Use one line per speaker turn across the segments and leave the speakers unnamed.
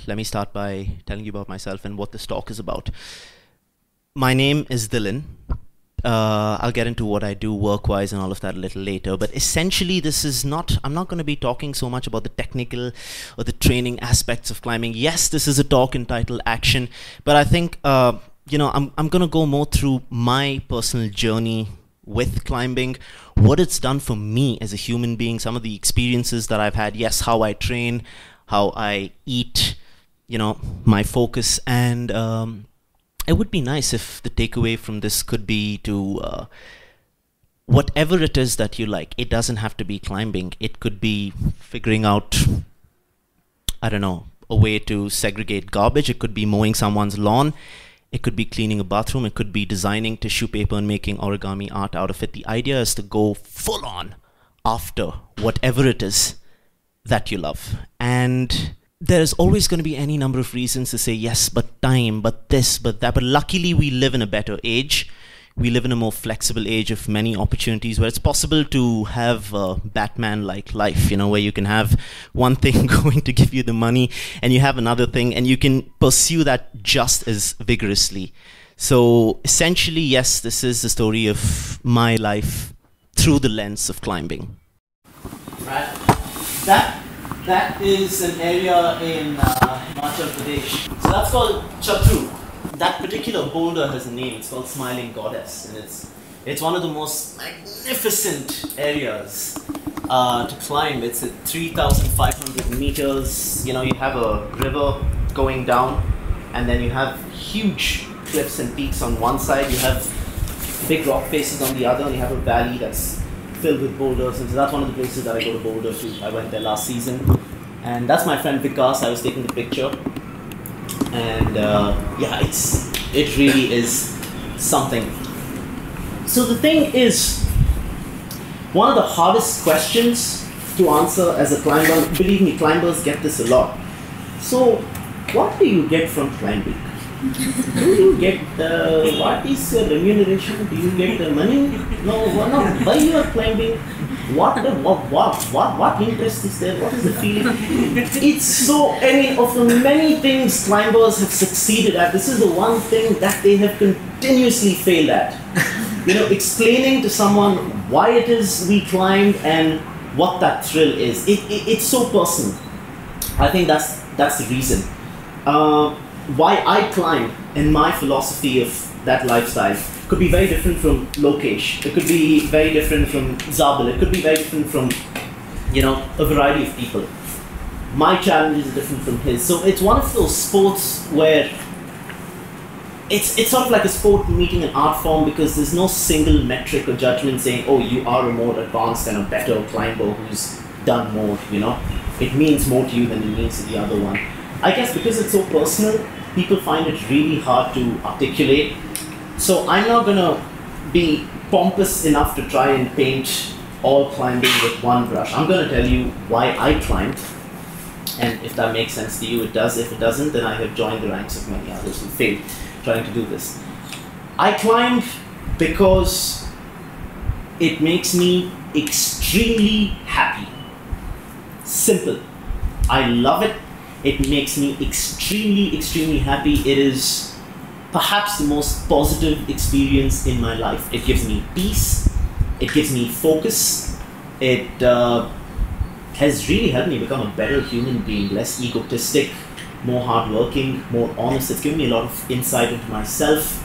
Let me start by telling you about myself and what this talk is about. My name is Dhillan. I'll get into what I do work-wise and all of that a little later, but essentially this is not, I'm not going to be talking so much about the technical or the training aspects of climbing. Yes, this is a talk entitled Action, but I think, you know, I'm going to go more through my personal journey with climbing, what it's done for me as a human being, some of the experiences that I've had, yes, how I train, how I eat, you know, my focus, and it would be nice if the takeaway from this could be to whatever it is that you like. It doesn't have to be climbing. It could be figuring out, I don't know, a way to segregate garbage. It could be mowing someone's lawn. It could be cleaning a bathroom. It could be designing tissue paper and making origami art out of it. The idea is to go full on after whatever it is that you love. And there's always going to be any number of reasons to say yes, but time, but this, but that. But luckily we live in a better age. We live in a more flexible age of many opportunities where it's possible to have a Batman-like life, you know, where you can have one thing going to give you the money and you have another thing and you can pursue that just as vigorously. So essentially, yes, this is the story of my life through the lens of climbing. Right. That is an area in Himachal Pradesh. So that's called Chatru. That particular boulder has a name. It's called Smiling Goddess, and it's one of the most magnificent areas to climb. It's at 3,500 meters. You know, you have a river going down, and then you have huge cliffs and peaks on one side. You have big rock faces on the other, and you have a valley that's filled with boulders, and so that's one of the places that I go to boulder to. I went there last season, and that's my friend Vikas. I was taking the picture, and yeah, it really is something. So the thing is, one of the hardest questions to answer as a climber, believe me, climbers get this a lot. So what do you get from climbing? Do you get what is your remuneration? Do you get the money? No. Why you are climbing? What interest is there? What is the feeling? It's so, I mean, of the many things climbers have succeeded at, this is the one thing that they have continuously failed at. You know, explaining to someone why it is we climbed and what that thrill is. It's so personal. I think that's the reason. Why I climb and my philosophy of that lifestyle could be very different from Lokesh. It could be very different from Zabil. It could be very different from, you know, a variety of people. My challenge is different from his. So it's one of those sports where it's sort of like a sport meeting an art form, because there's no single metric or judgment saying, oh, you are a more advanced and a better climber who's done more, you know. It means more to you than it means to the other one. I guess because it's so personal, people find it really hard to articulate. So I'm not going to be pompous enough to try and paint all climbing with one brush. I'm going to tell you why I climbed, and if that makes sense to you, it does. If it doesn't, then I have joined the ranks of many others who failed trying to do this. I climbed because it makes me extremely happy. Simple. I love it. It makes me extremely, extremely happy. It is perhaps the most positive experience in my life. It gives me peace. It gives me focus. It has really helped me become a better human being, less egotistic, more hardworking, more honest. It's given me a lot of insight into myself.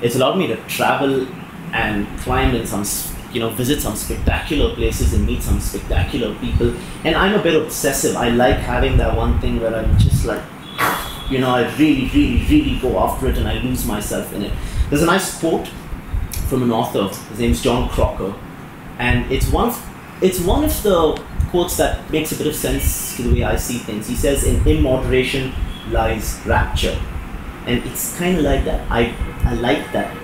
It's allowed me to travel and climb in some, you know, visit some spectacular places and meet some spectacular people. And I'm a bit obsessive. I like having that one thing where I'm just like, you know, I really, really, really go after it and I lose myself in it. There's a nice quote from an author. His name's John Crocker, and it's one of the quotes that makes a bit of sense to the way I see things. He says, in immoderation lies rapture. And it's kind of like that. I like that,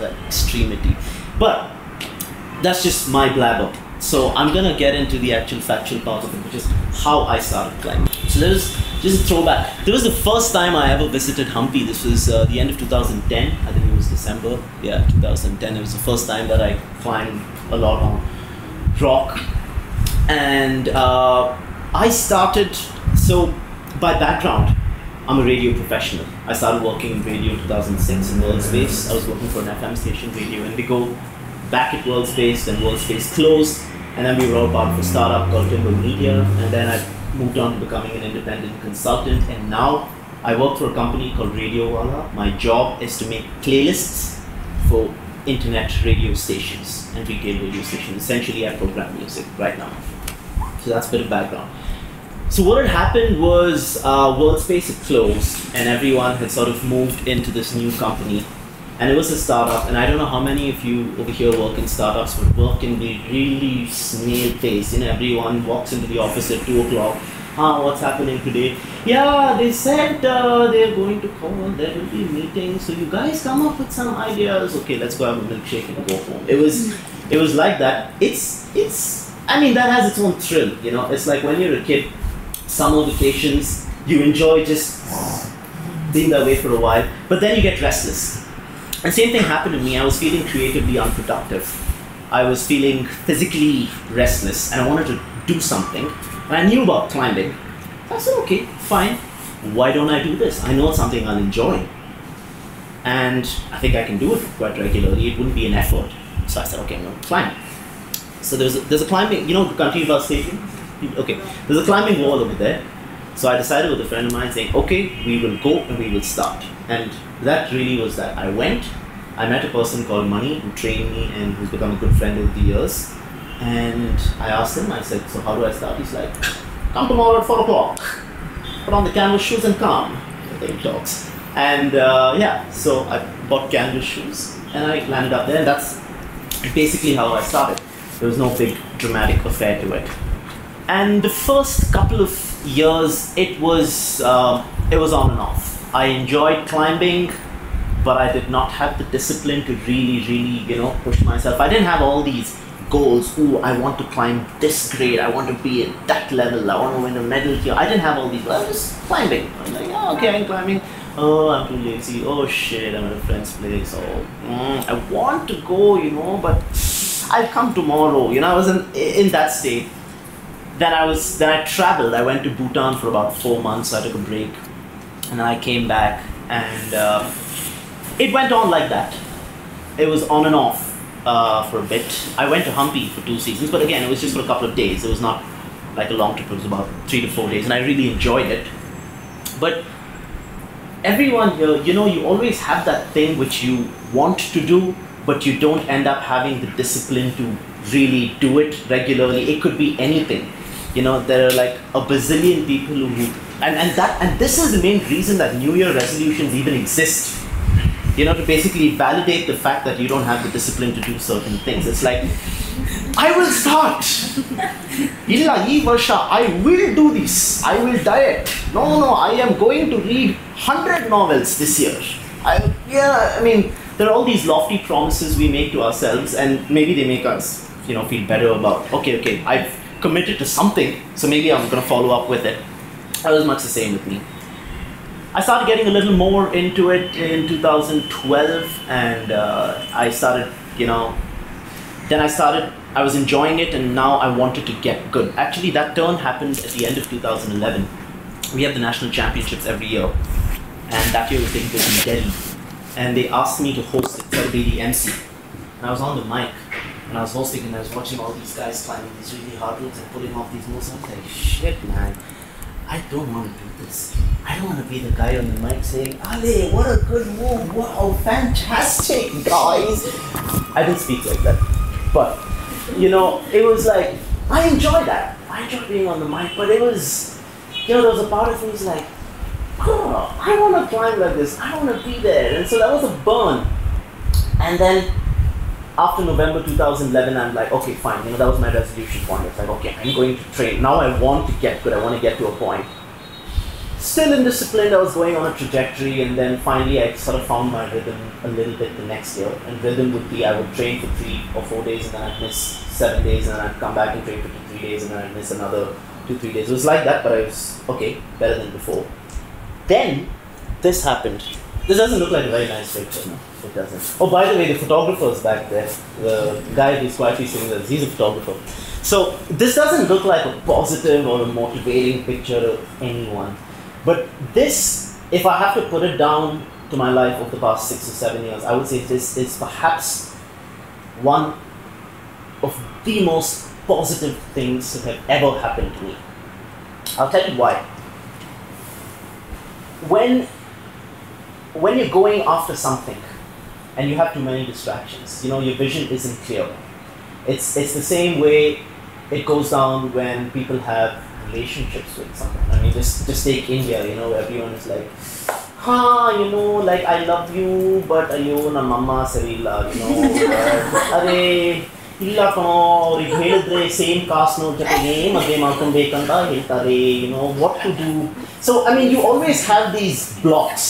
that extremity. But that's just my blabber. So I'm going to get into the actual factual part of it, which is how I started climbing. So there's just a throwback. There was the first time I ever visited Hampi. This was the end of 2010. I think it was December. Yeah, 2010. It was the first time that I climbed a lot on rock. And I started, so by background, I'm a radio professional. I started working in radio in 2006 in World Space. I was working for an FM station, Radio Indigo, back at World Space, then World Space closed, and then we were all part of a startup called Timber Media, and then I moved on to becoming an independent consultant, and now I work for a company called Radio Wala. My job is to make playlists for internet radio stations and retail radio stations. Essentially, I program music right now. So that's a bit of background. So what had happened was World Space had closed and everyone had sort of moved into this new company. And it was a startup, and I don't know how many of you over here work in startups, but work can be really snail-paced. Everyone walks into the office at 2 o'clock. What's happening today? Yeah, they said they're going to call, there will be meetings, so you guys come up with some ideas. Okay, let's go have a milkshake and go home. It was like that. I mean, that has its own thrill, It's like when you're a kid, summer vacations, you enjoy just being that way for a while, but then you get restless. And same thing happened to me. I was feeling creatively unproductive. I was feeling physically restless, and I wanted to do something. And I knew about climbing. I said, okay, fine. Why don't I do this? I know it's something I'll enjoy. And I think I can do it quite regularly. It wouldn't be an effort. So I said, okay, I'm going to climb. So there's a climbing, the country bus station? Okay, there's a climbing wall over there. So I decided with a friend of mine saying, okay, we will go and we will start. And that really was that. I went, I met a person called Mani who trained me and who's become a good friend over the years. And I asked him, I said, so how do I start? He's like, come tomorrow at 4 o'clock. Put on the canvas shoes and come. There he talks. And so I bought canvas shoes and I landed up there. And that's basically how I started. There was no big dramatic affair to it. And the first couple of years, it was on and off. I enjoyed climbing, but I did not have the discipline to really, push myself. I didn't have all these goals. Ooh, I want to climb this grade. I want to be at that level. I want to win a medal here. I didn't have all these. I was just climbing. I was like, oh, okay, I'm climbing. Oh, I'm too lazy. Oh shit, I'm at a friend's place. Oh, I want to go, but I'll come tomorrow. I was in that state. Then I traveled. I went to Bhutan for about 4 months. I took a break, and I came back, and it went on like that. It was on and off for a bit. I went to Hampi for 2 seasons, but again, it was just for a couple of days. It was not like a long trip. It was about 3 to 4 days, and I really enjoyed it. But everyone here, you always have that thing which you want to do, but you don't end up having the discipline to really do it regularly. It could be anything. There are like a bazillion people who, and this is the main reason that New Year resolutions even exist. To basically validate the fact that you don't have the discipline to do certain things. It's like, I will start. Illa ee varsha, I will do this. I will diet. No, I am going to read 100 novels this year. There are all these lofty promises we make to ourselves, and maybe they make us, feel better about, okay, I've committed to something, so maybe I'm going to follow up with it. That was much the same with me. I started getting a little more into it in 2012, and I started, I was enjoying it, and now I wanted to get good. Actually, that turn happened at the end of 2011. We have the national championships every year, and that year was taking place in Delhi. And they asked me to host it, to be the MC. And I was on the mic, and I was hosting, and I was watching all these guys climbing these really hard routes and pulling off these moves. I was like, shit, man, I don't want to do this. I don't want to be the guy on the mic saying, Ale, what a good move, wow, fantastic, guys. I didn't speak like that. But, it was like, I enjoyed that. I enjoyed being on the mic, but it was, there was a part of me who's like, oh, I want to climb like this. I want to be there. And so that was a burn. And then after November 2011, I'm like, okay, fine. That was my resolution point. It's like, okay, I'm going to train. Now I want to get good. I want to get to a point. Still indisciplined, I was going on a trajectory, and then finally I sort of found my rhythm a little bit the next year. And rhythm would be, I would train for 3 or 4 days, and then I'd miss 7 days, and then I'd come back and train for 2-3 days, and then I'd miss another 2-3 days. It was like that, but I was, okay, better than before. Then, this happened. This doesn't look like a very nice picture, no? It doesn't. Oh, by the way, the photographer's back there. The guy who's quietly sitting there, he's a photographer. So, this doesn't look like a positive or a motivating picture of anyone. But this, if I have to put it down to my life over the past 6 or 7 years, I would say this is perhaps one of the most positive things that have ever happened to me. I'll tell you why. When you're going after something and you have too many distractions, your vision isn't clear. It's the same way it goes down when people have relationships with someone. I mean, just take India, everyone is like, like I love you, but ayo na mama sarila, are illa kono ಹೇಳಿದ್ರೆ same caste no ಜೊತೆಗೆ ಮದುವೆ ಮಾಡ್ಕೊಬೇಕಂತ ಹೇಳ್ತಾರೆ, what to do. So I mean, you always have these blocks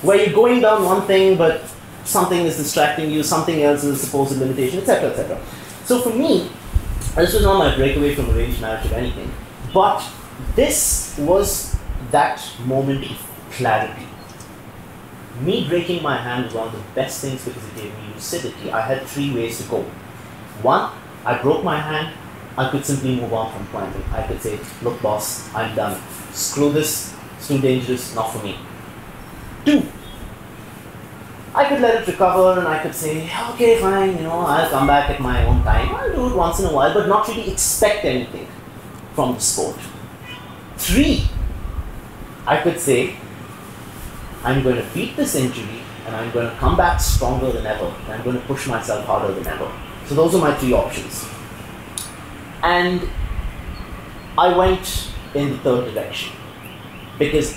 where you're going down one thing, but something is distracting you, something else is a supposed limitation, etc., etc. So for me, this was not my breakaway from arranged marriage or anything, but this was that moment of clarity. Me breaking my hand was one of the best things because it gave me lucidity. I had 3 ways to go. 1, I broke my hand, I could simply move on from climbing. I could say, look boss, I'm done. Screw this, it's too dangerous, not for me. 2, I could let it recover and I could say, okay, fine, I'll come back at my own time. I'll do it once in a while, but not really expect anything from the sport. 3, I could say, I'm going to beat this injury and I'm going to come back stronger than ever, and I'm going to push myself harder than ever. So those are my 3 options. And I went in the 3rd direction because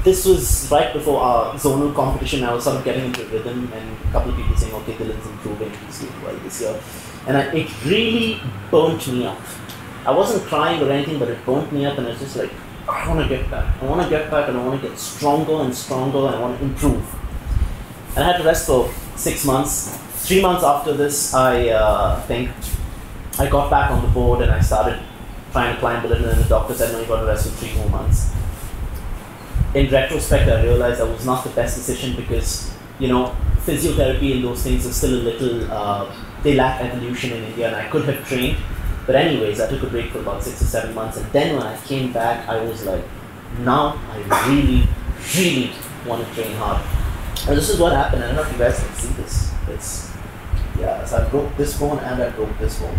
this was right before our zonal competition. I was sort of getting into rhythm, and a couple of people saying, okay, Dhillan's improving, he's doing well this year. And it really burnt me up. I wasn't crying or anything, but it burnt me up, and I was just like, I want to get back. I want to get back, and I want to get stronger and stronger, and I want to improve. And I had to rest for 6 months. 3 months after this, I think, I got back on the board and I started trying to climb a little, and the doctor said, no, you've got to rest for 3 more months. In retrospect, I realized that was not the best decision because, physiotherapy and those things are still a little, they lack evolution in India, and I could have trained. But anyways, I took a break for about 6 or 7 months, and then when I came back, I was like, now I really, really want to train hard. And this is what happened. I don't know if you guys can see this. So I broke this bone and I broke this bone.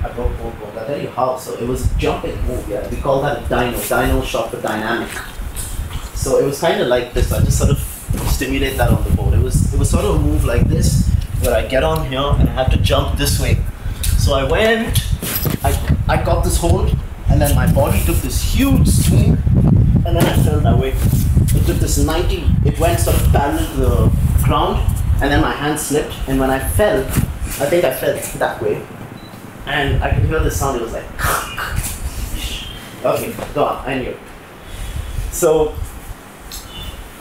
I broke both bones. I'll tell you how. So it was jump and move. Yeah, we call that a dyno. Dyno shot for dynamic. So it was kind of like this. I just sort of stimulate that on the board. It was sort of a move like this, where I get on here and I have to jump this way. So I went, I got this hold, and then my body took this huge swing, and then I fell that way. It took this 90, it went sort of parallel to the ground, and then my hand slipped, and when I fell, I think I fell that way, and I could hear the sound. It was like, okay, go on, I knew. So,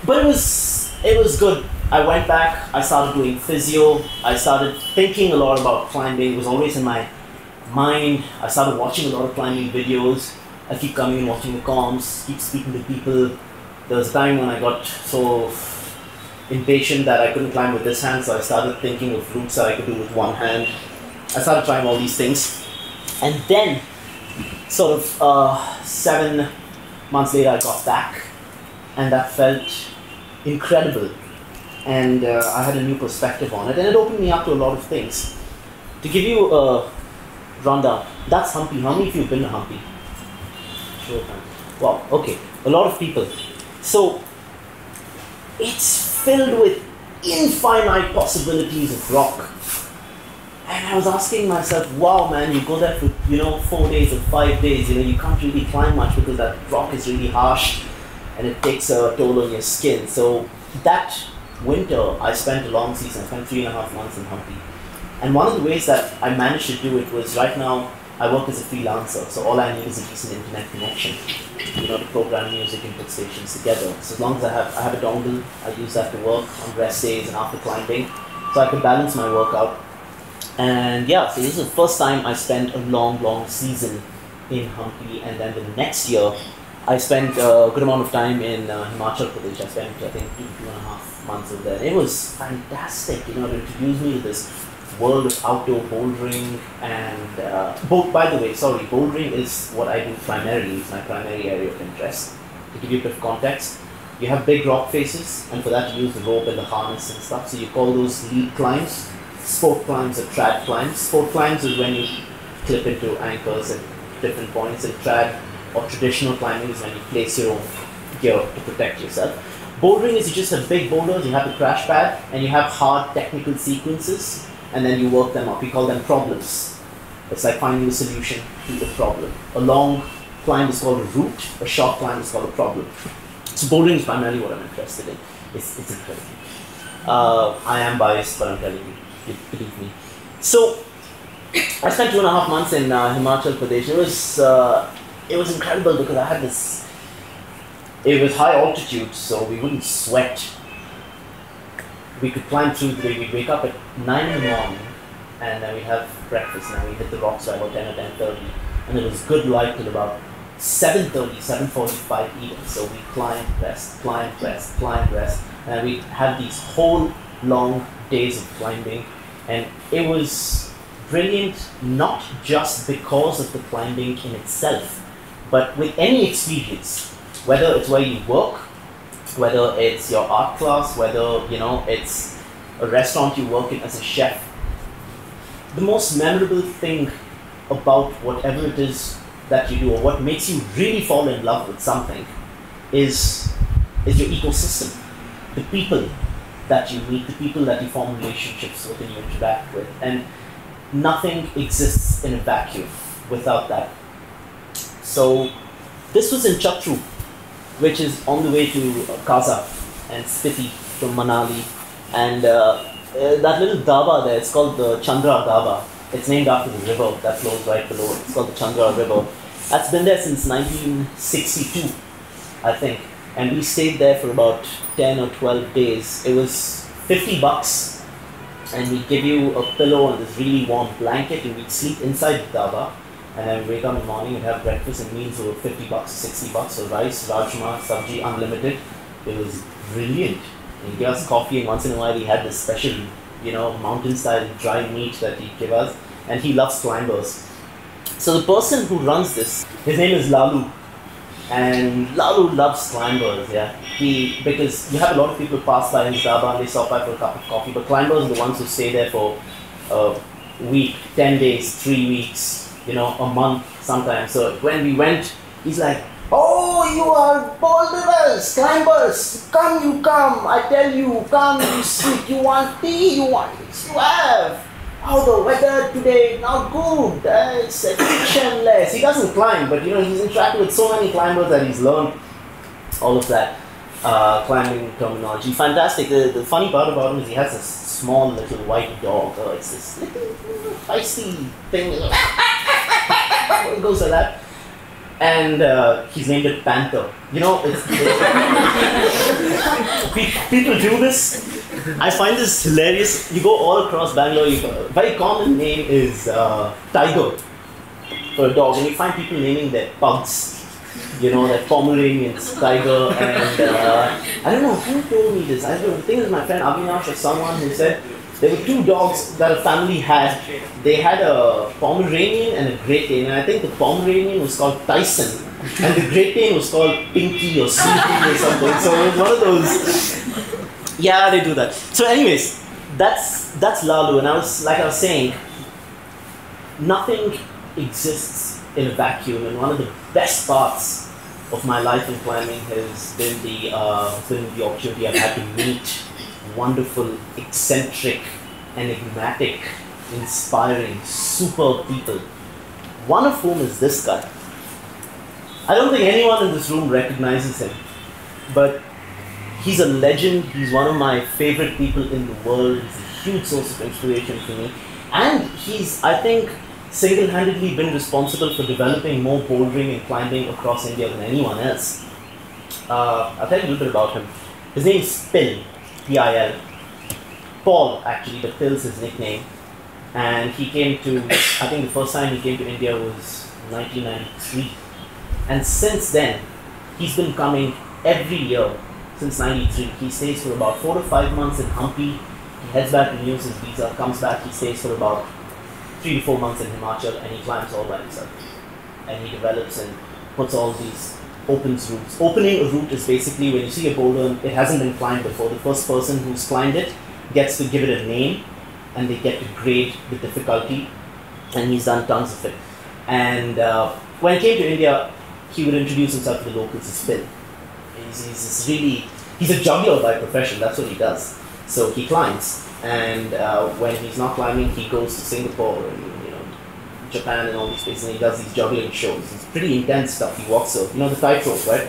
but it was good. I went back, I started doing physio, I started thinking a lot about climbing. It was always in my mind. I started watching a lot of climbing videos. I keep coming and watching the comms, keep speaking to people. There was a time when I got so impatient that I couldn't climb with this hand, so I started thinking of routes that I could do with one hand. I started trying all these things. And then, sort of 7 months later, I got back, and that felt incredible. And I had a new perspective on it, and it opened me up to a lot of things. To give you a rundown, that's Hampi. How many of you have been to Hampi? Sure. Wow, okay. A lot of people. So, it's filled with infinite possibilities of rock. And I was asking myself, wow man, you go there for 4 days or 5 days, you can't really climb much because that rock is really harsh and it takes a toll on your skin. So that winter I spent a long season. I spent 3.5 months in Hampi. And one of the ways that I managed to do it was, right now I work as a freelancer, so all I need is a decent internet connection, to program music and put stations together. So as long as I have a dongle, I use that to work on rest days and after climbing, so I can balance my workout. And yeah, so this is the first time I spent a long season in Hampi, and then the next year I spent a good amount of time in Himachal Pradesh. I spent, I think, 2.5 months over there. It was fantastic, it introduced me to this world of outdoor bouldering. And by the way, bouldering is what I do primarily. It's my primary area of interest. To give you a bit of context, you have big rock faces, and for that you use the rope and the harness and stuff. So you call those lead climbs. Sport climbs or trad climbs. Sport climbs is when you clip into anchors at different points, and trad or traditional climbing is when you place your own gear to protect yourself. Bouldering is you just have big boulders, you have the crash pad, and you have hard technical sequences, and then you work them up. We call them problems. It's like finding a solution to a problem. A long climb is called a route, a short climb is called a problem. So bouldering is primarily what I'm interested in. It's incredible. I am biased, but I'm telling you. Believe me. So I spent 2.5 months in Himachal Pradesh. It was incredible because I had this. It was high altitude, so we wouldn't sweat. We could climb through the day. We'd wake up at 9 in the morning, and then we'd have breakfast. And then we hit the rocks by about 10 or 10:30, and it was good light till about 7:30, 7:45 even. So we climbed, rest, and we had these whole long days of climbing. And it was brilliant, not just because of the climbing in itself, but with any experience, whether it's where you work, whether it's your art class, whether it's a restaurant you work in as a chef. The most memorable thing about whatever it is that you do, or what makes you really fall in love with something, is your ecosystem, the people that you meet, the people that you form relationships with and you interact with. And nothing exists in a vacuum without that. So this was in Chatru, which is on the way to Kaza and Spiti from Manali. And that little dhaba there, it's called the Chandra Dhaba. It's named after the river that flows right below it. It's called the Chandra River. That's been there since 1962, I think. And we stayed there for about 10 or 12 days. It was $50, and we'd give you a pillow and this really warm blanket, and we'd sleep inside the dhaba. And then we'd wake up in the morning and have breakfast, and meals were $50, $60. So rice, rajma, sabji, unlimited. It was brilliant. And he'd give us coffee, and once in a while he had this special, mountain-style dry meat that he'd give us. And he loves climbers. So the person who runs this, his name is Lalu. And Lalu loves climbers, because you have a lot of people pass by his dhaba and they stop by for a cup of coffee, but climbers are the ones who stay there for a week, 10 days, 3 weeks, a month sometimes. So when we went, he's like, "Oh, you are boulderers, climbers, come, I tell you, come, you sit, you want tea, you want this, you have. Oh, the weather today, not good, it's frictionless." He doesn't climb, but he's interacted with so many climbers that he's learned all of that climbing terminology. Fantastic. The funny part about him is he has this small little white dog. It's this little feisty thing. It goes like that. And he's named it Panther. People do this. I find this hilarious. You go all across Bangalore, a very common name is Tiger for a dog, and you find people naming their pugs. Their Pomeranians, Tiger, and I don't know who told me this. I think it was my friend Avinash or someone who said there were 2 dogs that a family had. They had a Pomeranian and a Great Dane, and I think the Pomeranian was called Tyson, and the Great Dane was called Pinky or Sweetie or something. So it was one of those. Yeah, they do that. So anyways, that's Lalu, and I was saying, nothing exists in a vacuum, and one of the best parts of my life in climbing has been the opportunity I've had to meet wonderful, eccentric, enigmatic, inspiring, super people. One of whom is this guy. I don't think anyone in this room recognizes him, but he's a legend. He's one of my favorite people in the world. He's a huge source of inspiration for me. And he's, I think, single-handedly been responsible for developing more bouldering and climbing across India than anyone else. I'll tell you a little bit about him. His name is Pil, P-I-L. Paul, actually, but Pil's his nickname. And he came to, I think the first time he came to India was 1993. And since then, he's been coming every year since 93. He stays for about 4 to 5 months in Hampi. He heads back, renews his visa, comes back, he stays for about 3 to 4 months in Himachal, and he climbs all by himself. And he develops and puts all these opens routes. Opening a route is basically when you see a boulder, it hasn't been climbed before. The first person who's climbed it gets to give it a name, and they get to grade the difficulty, and he's done tons of it. And when he came to India, he would introduce himself to the locals as Phil. He's a juggler by profession, that's what he does. So he climbs, and when he's not climbing, he goes to Singapore and Japan and all these places, and he does these juggling shows. It's pretty intense stuff. He walks the tightrope, right?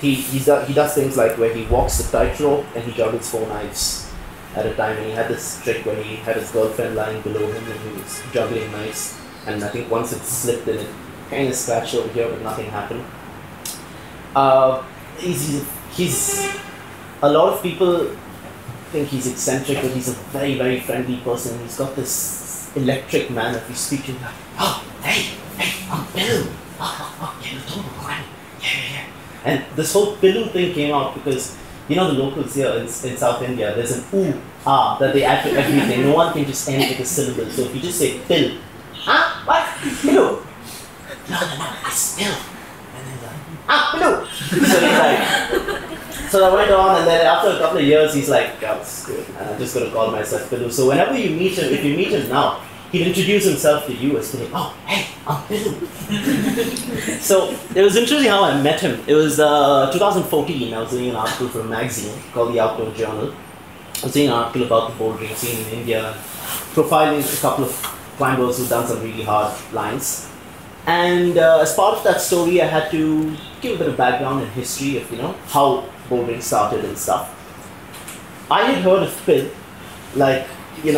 He does things like where he walks the tightrope and he juggles 4 knives at a time. And he had this trick where he had his girlfriend lying below him and he was juggling knives. And I think once it slipped and it kind of scratched over here, but nothing happened. He's a lot of people think he's eccentric, but he's a very, very friendly person. He's got this electric manner. If you speak to him, like, oh, hey, I'm Pilu. Yeah, you're talking about climbing. Yeah. And this whole Pilu thing came out because, the locals here in South India, there's an ooh, ah, that they add to everything. No one can just end with a syllable. So if you just say Pil, huh? What? Pilu? No, it's Pil. And then Pilu. So I went on, and then after a couple of years, he's like, oh, screw it, man, I'm just going to call myself Pilu. So whenever you meet him, if you meet him now, he'd introduce himself to you as Pilu. Oh, hey, I'm Pilu. So it was interesting how I met him. It was 2014. I was doing an article for a magazine called The Outdoor Journal. I was doing an article about the bouldering scene in India, profiling a couple of climbers who've done some really hard lines. And as part of that story, I had to give a bit of background and history of, how bouldering started and stuff. I had heard of Pil, like you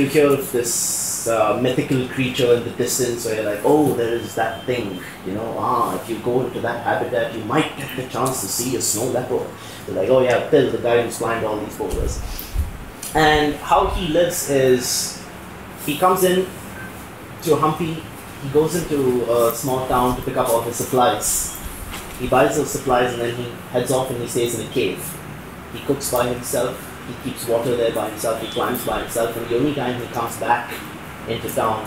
hear of this mythical creature in the distance where you're like, oh, there is that thing, if you go into that habitat, you might get the chance to see a snow leopard. They're like, oh yeah, Pil, the guy who's climbed all these boulders. And how he lives is, he comes in to Hampi, he goes into a small town to pick up all his supplies. He buys those supplies and then he heads off and he stays in a cave. He cooks by himself, he keeps water there by himself, he climbs by himself, and the only time he comes back into town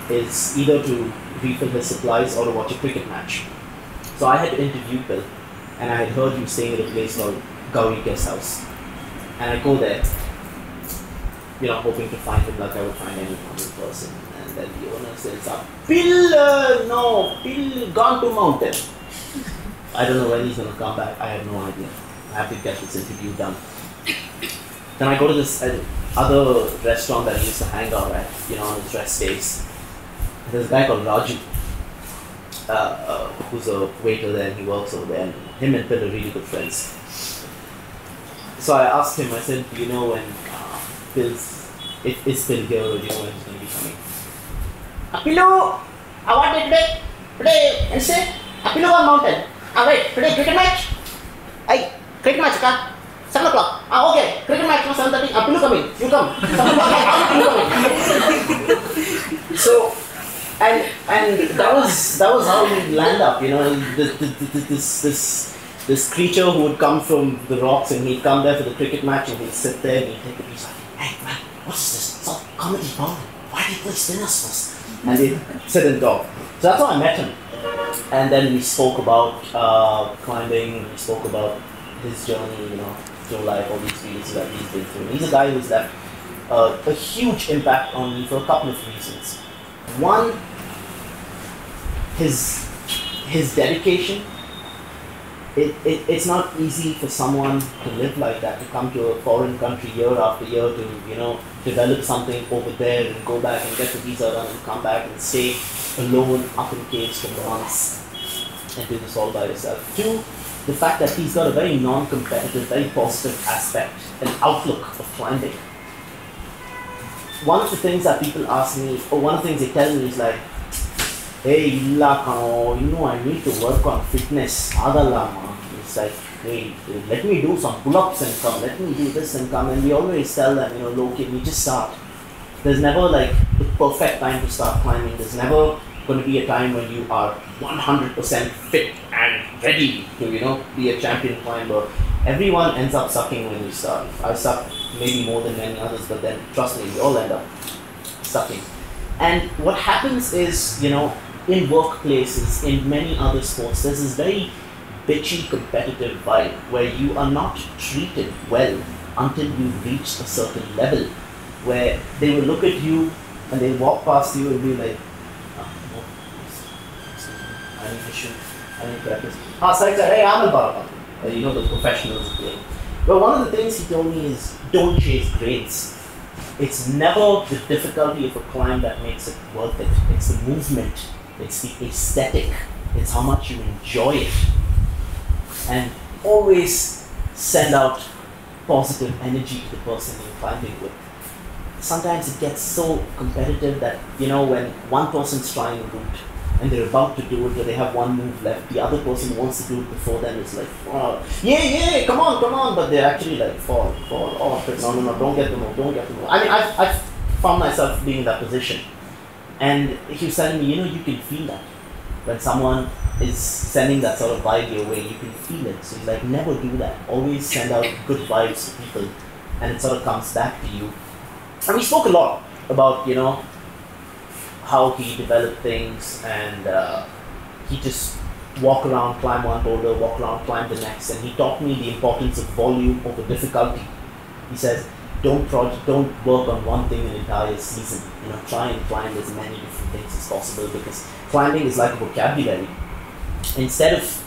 is either to refill his supplies or to watch a cricket match. So I had to interview Pil, and I had heard he was staying at a place called Gauri Guest House. And I go there, hoping to find him like I would find any other person. And then the owner says, Pil, Pil gone to mountain. I don't know when he's going to come back. I have no idea. I have to get this interview done. Then I go to this other restaurant that I used to hang out at, on his rest days. There's a guy called Raju, who's a waiter there, and he works over there. And him and Pil are really good friends. So I asked him, I said, do you know when is Pil here, or do you know when he's going to be coming?
Pilu, I want it today, Wednesday. Pilu on mountain. Wait, today cricket match? Hey, cricket match, 7 o'clock. Okay, cricket match for 7:30. Pilu coming. You come. 7 o'clock. Pilu coming.
So, and that was how we land up. This creature who would come from the rocks, and he'd come there for the cricket match, and he'd sit there and he'd take a piece. Hey man, what's this? It's all comedy bowling. Why do you play spinners first? And he'd sit and talk. So that's how I met him. And then we spoke about climbing, we spoke about his journey, through life, all these experiences that he's been through. And he's a guy who's left a huge impact on me for a couple of reasons. One, his dedication. It's not easy for someone to live like that, to come to a foreign country year after year to, develop something over there and go back and get the visa done and come back and stay alone up in caves for months and do this all by yourself. Two, the fact that he's got a very non-competitive, very positive aspect and outlook of climbing.
one of the things that people ask me, or one of the things they tell me is like, hey, illa kano, I need to work on fitness. Adalama. It's like, hey, let me do some pull-ups and come. Let me do this and come. And we always tell them, look, we just start. There's never like the perfect time to start climbing. There's never going to be a time when you are 100% fit and ready to, be a champion climber. Everyone ends up sucking when you start. I suck maybe more than many others, but then trust me, we all end up sucking. And what happens is, in workplaces, in many other sports, there's this very bitchy competitive vibe where you are not treated well until you reach a certain level, where they will look at you and they'll walk past you and be like, no, excuse me, I need to practice. Hey, I'm about the professionals play. But one of the things he told me is, don't chase grades. It's never the difficulty of a climb that makes it worth it. It's the movement, it's the aesthetic, it's how much you enjoy it. And always send out positive energy to the person you're climbing with. Sometimes it gets so competitive that, when one person's trying a route and they're about to do it, or they have one move left, the other person wants to do it before them. It's like, oh, yeah, come on, but they're actually like, fall, oh, no, don't get the move. I mean, I've found myself being in that position. And he was telling me, you can feel that. When someone is sending that sort of vibe your way, you can feel it. So he's like, never do that. Always send out good vibes to people, and it sort of comes back to you. And we spoke a lot about, how he developed things, and he just walk around, climb one boulder, walk around, climb the next, and he taught me the importance of volume over difficulty. He says, don't work on one thing an entire season. Try and climb as many different things as possible, because climbing is like a vocabulary. Instead of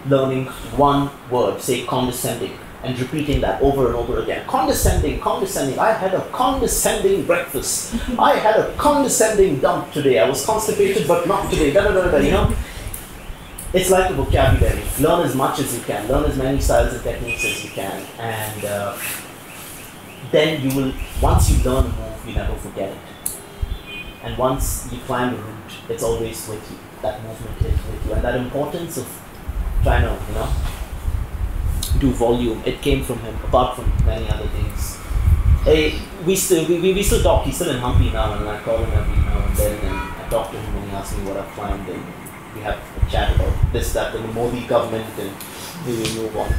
learning one word, say condescending, and repeating that over and over again. Condescending. I had a condescending breakfast. I had a condescending dump today. I was constipated, but not today. It's like a vocabulary. Learn as much as you can. Learn as many styles and techniques as you can. And then you will, once you learn a move, you never forget it. And once you climb a route, it's always with you. That movement is with you. And that importance of trying to, do volume, it came from him, apart from many other things. We still talk. He's still in Humpy now, and I call him every now and then, and I talk to him when he asks me what I've climbed, and we have a chat about this, that, and the Modi government, and we move on.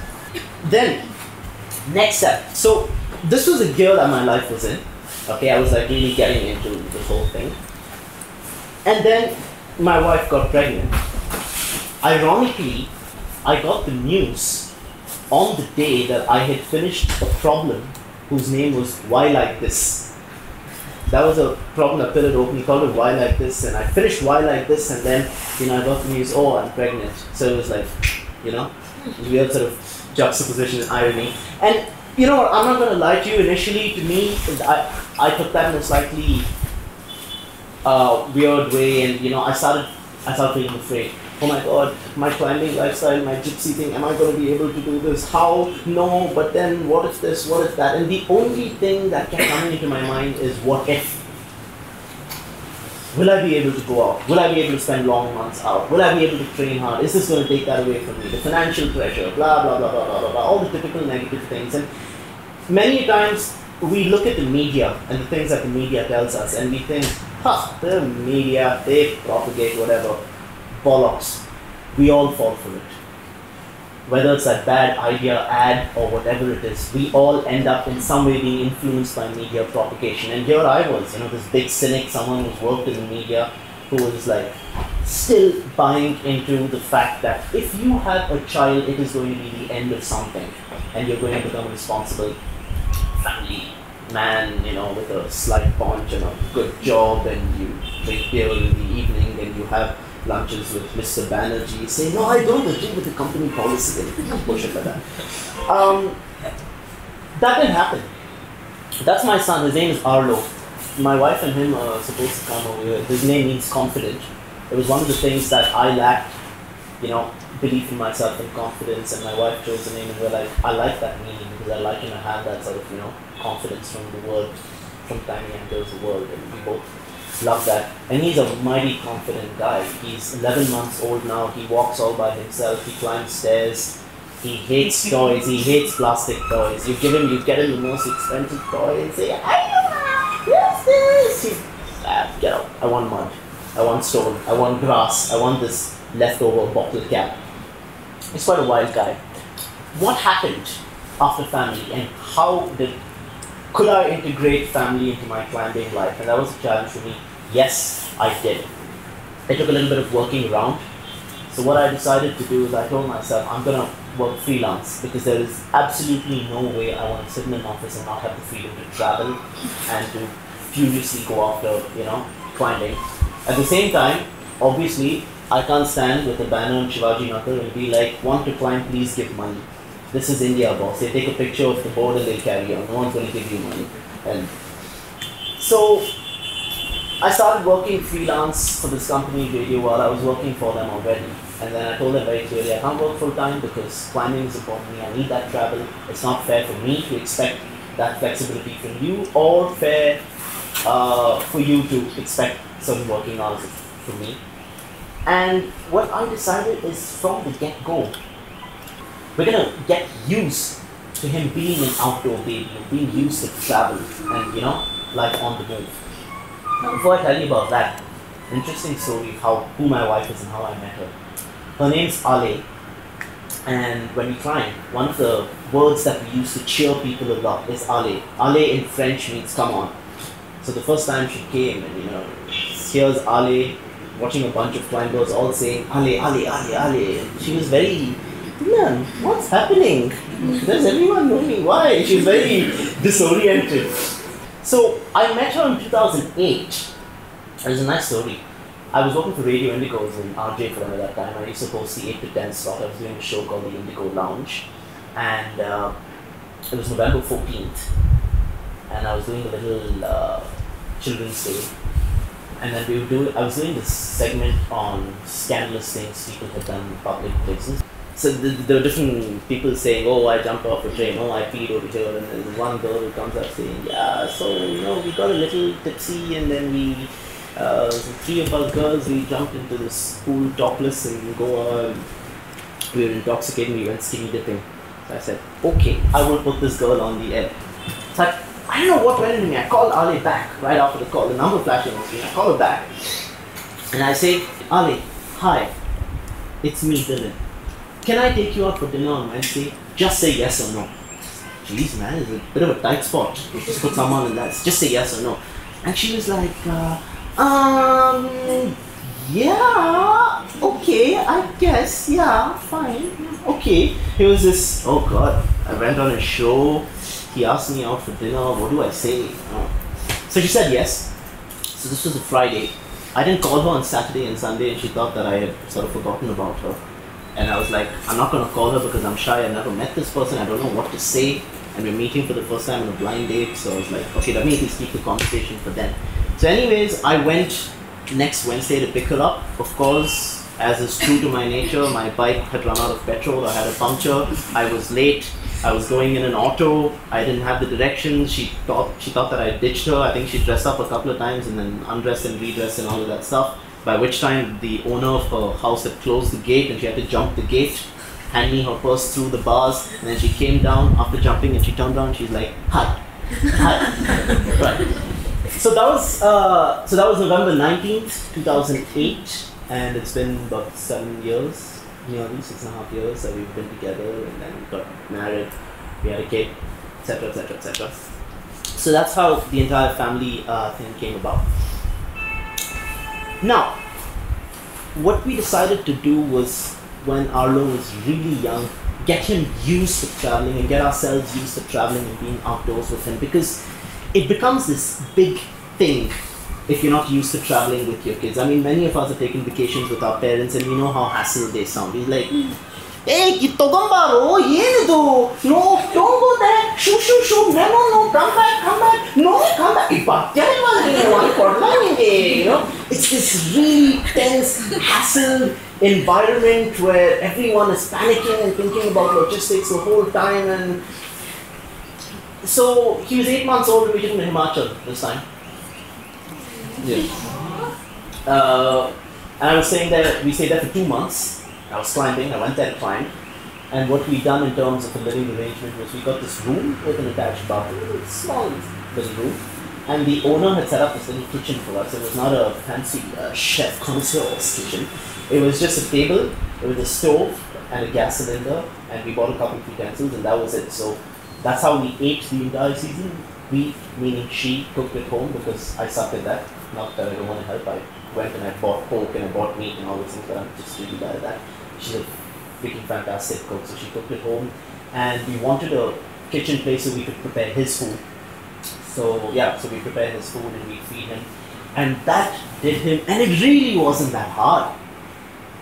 Then, next step. So, this was a gear that my life was in. Okay, I was like really getting into this whole thing. And then, my wife got pregnant. Ironically, I got the news on the day that I had finished a problem whose name was Why Like This. That was a problem that Phil had opened. He called it Why Like This, and I finished Why Like This, and then I got the news, oh, I'm pregnant. So it was like, weird sort of juxtaposition and irony. And I'm not going to lie to you, initially to me, I took that in a slightly weird way, and I started feeling afraid. Oh my god, my climbing lifestyle, my gypsy thing, am I going to be able to do this? How? No, but then what if this, what if that? And the only thing that kept coming into my mind is what if? Will I be able to go out? Will I be able to spend long months out? Will I be able to train hard? Is this going to take that away from me? The financial pressure, blah, blah, blah, blah, blah, blah, blah, all the typical negative things. And many times we look at the media and the things that the media tells us, and we think, the media, they propagate whatever. Bollocks. We all fall for it. Whether it's a bad idea, ad, or whatever it is, we all end up in some way being influenced by media propagation. And here I was, this big cynic, someone who's worked in the media, who was like still buying into the fact that if you have a child, it is going to be the end of something, and you're going to become a responsible family man, with a slight paunch and a good job, and you drink beer in the evening, and you have lunches with Mr. Banerjee, saying, no, I don't agree with the company policy, and bullshit like that. That didn't happen. That's my son, his name is Arlo. My wife and him are supposed to come over here. His name means confident. It was one of the things that I lacked, belief in myself and confidence, and my wife chose the name, and we're like, I like that meaning, because I like to have that sort of, confidence from the word
from tiny angles of the world, and we both love that. And he's a mighty confident guy. He's 11 months old now. He walks all by himself. He climbs stairs. He hates toys. He hates plastic toys. You get him the most expensive toy and say, what's this? Get out. I want mud. I want stone. I want grass. I want this leftover bottle cap. He's quite a wild guy. What happened after family, and could I integrate family into my climbing life? And that was a challenge for me. Yes, I did. It took a little bit of working around. So what I decided to do is I told myself I'm gonna work freelance, because there is absolutely no way I want to sit in an office and not have the freedom to travel and to furiously go after, climbing. At the same time, obviously, I can't stand with a banner on Shivaji Nagar and be like, want to climb, please give money. This is India, boss. They take a picture of the board and they carry on. No one's going to give you money. And so I started working freelance for this company, Radio, while I was working for them already. And then I told them very clearly, I can't work full time because climbing is important to me. I need that travel. It's not fair for me to expect that flexibility from you, or fair for you to expect certain working hours from me. And what I decided is from the get-go, we're going to get used to him being an outdoor baby and being used to travel and, life on the move. Now, before I tell you about that, interesting story of who my wife is and how I met her. Her name's Ale, and when we climb, one of the words that we use to cheer people a lot is Ale. Ale in French means come on. So the first time she came, and here's Ale watching a bunch of climbers all saying Ale, Ale, Ale, Ale. And she was very, man, what's happening? Does everyone know me? Why? She was very disoriented. So I met her in 2008. It was a nice story. I was working for Radio Indigo, I was in RJ for them at that time. I used to host the 8 to 10 slot. I was doing a show called the Indigo Lounge. And it was November 14th. And I was doing a little Children's Day. And then I was doing this segment on scandalous things people had done in public places. So there were different people saying, oh, I jumped off a train, oh, I peed over here. And there's one girl who comes up saying, yeah, so, we got a little tipsy, and then we, 3 of us girls, we jumped into this pool topless and we were intoxicated, we went skinny dipping. So I said, okay, I will put this girl on the air. So I don't know what went into me. I called Ali back right after the call. The number flashing on the screen. I call her back. And I say, Ali, hi, it's me, Dhillan. Can I take you out for dinner on Wednesday? Just say yes or no. Jeez, man, it's a bit of a tight spot. Just put someone in that. Just say yes or no. And she was like, yeah, okay, I guess, yeah, fine, okay. It was this, oh God, I went on a show. He asked me out for dinner. What do I say? So she said yes. So this was a Friday. I didn't call her on Saturday and Sunday, and she thought that I had sort of forgotten about her. And I was like, I'm not going to call her because I'm shy. I've never met this person. I don't know what to say. And we're meeting for the first time on a blind date. So I was like, okay, let me at least keep the conversation for then. So anyways, I went next Wednesday to pick her up. Of course, as is true to my nature, my bike had run out of petrol. I had a puncture. I was late. I was going in an auto. I didn't have the directions. She thought that I ditched her. I think she dressed up a couple of times and then undressed and redressed and all of that stuff. By which time the owner of her house had closed the gate and she had to jump the gate, hand me her purse through the bars, and then she came down after jumping and she turned around and she's like, hi. Right. So that was November 19th, 2008, and it's been about 7 years, nearly 6.5 years that we've been together, and then we got married, we had a kid, etc., etc., etc. So that's how the entire family thing came about. Now, what we decided to do was, when Arlo was really young, get him used to traveling and get ourselves used to traveling and being outdoors with him, because it becomes this big thing if you're not used to traveling with your kids. I mean, many of us have taken vacations with our parents and we know how hassle they sound. He's like, hey, no, don't go there, shoot, no, come back, no, come back. It's this really tense, hassle environment where everyone is panicking and thinking about logistics the whole time, and
So he was 8 months old and we took him to Himachal this time. Yeah. And I was staying there, we stayed there for 2 months. I was climbing, I went there to climb. And what we done in terms of a living arrangement was we got this room with an attached bathroom, a small little room. And the owner had set up this little kitchen for us. It was not a fancy chef connoisseur's kitchen. It was just a table, with a stove and a gas cylinder, and we bought a couple of utensils and that was it. So that's how we ate the entire season. We, meaning she, cooked at home because I sucked at that. Not that I don't want to help. I went and I bought pork and I bought meat and all those things, but I'm just really bad at that. She's a freaking fantastic cook, so she cooked at home. And we wanted a kitchen place so we could prepare his food. So yeah, so we prepared his food and we feed him. And that did him, and it really wasn't that hard.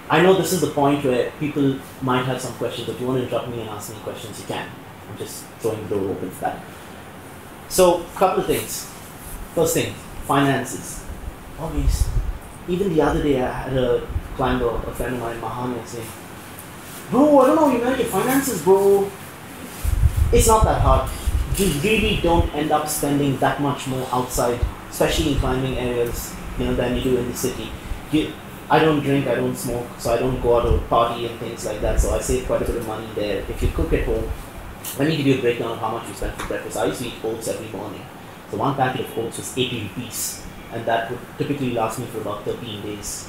I know this is the point where people might have some questions. If you want to interrupt me and ask me questions, you can. I'm just throwing the door open for that. So, a couple of things. First thing, finances. Always. Even the other day, I had a climber, a friend of mine, Mahan, saying, "Bro, I don't know, you manage your finances, bro." It's not that hard. You really don't end up spending that much more outside, especially in climbing areas, than you do in the city. I don't drink, I don't smoke, so I don't go out to party and things like that, so I save quite a bit of money there. If you cook at home, let me give you a breakdown of how much you spend for breakfast. I used to eat oats every morning. So one packet of oats was 80 rupees, and that would typically last me for about 13 days.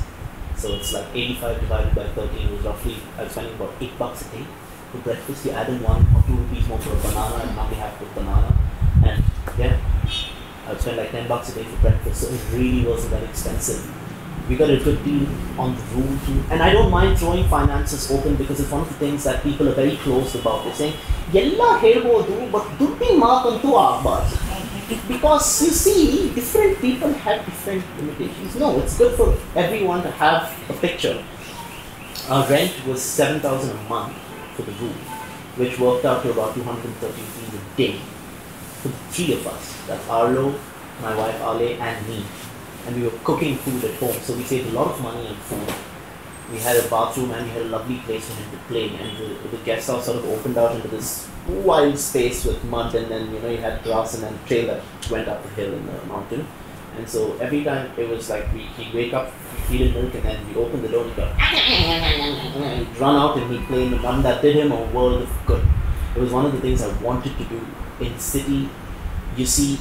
So it's like 85 divided by 13 was roughly, I was spending about $8 a day for breakfast. You add in 1 or 2 rupees more for a banana, and now we have the banana, and yeah, I would spend like $10 a day for breakfast, so it really wasn't that expensive. We got a good deal on the room too. And I don't mind throwing finances open because it's one of the things that people are very close about. They're saying, "Yella helbodu, but dutti maakantu aagbaadu." Because you see, different people have different limitations. No, it's good for everyone to have a picture. Our rent was 7,000 a month for the room, which worked out to about 230 rupees a day for the 3 of us. That's Arlo, my wife Ale, and me. And we were cooking food at home, so we saved a lot of money on food. We had a bathroom and we had a lovely place for him to play, and the guest house sort of opened out into this wild space with mud, and then you had grass and then a trail that went up the hill in the mountain. And so every time it was like he'd wake up, feed him milk, and then we'd open the door and he'd run out and he'd play in the mud. That did him a world of good. It was one of the things I wanted to do. In the city, you see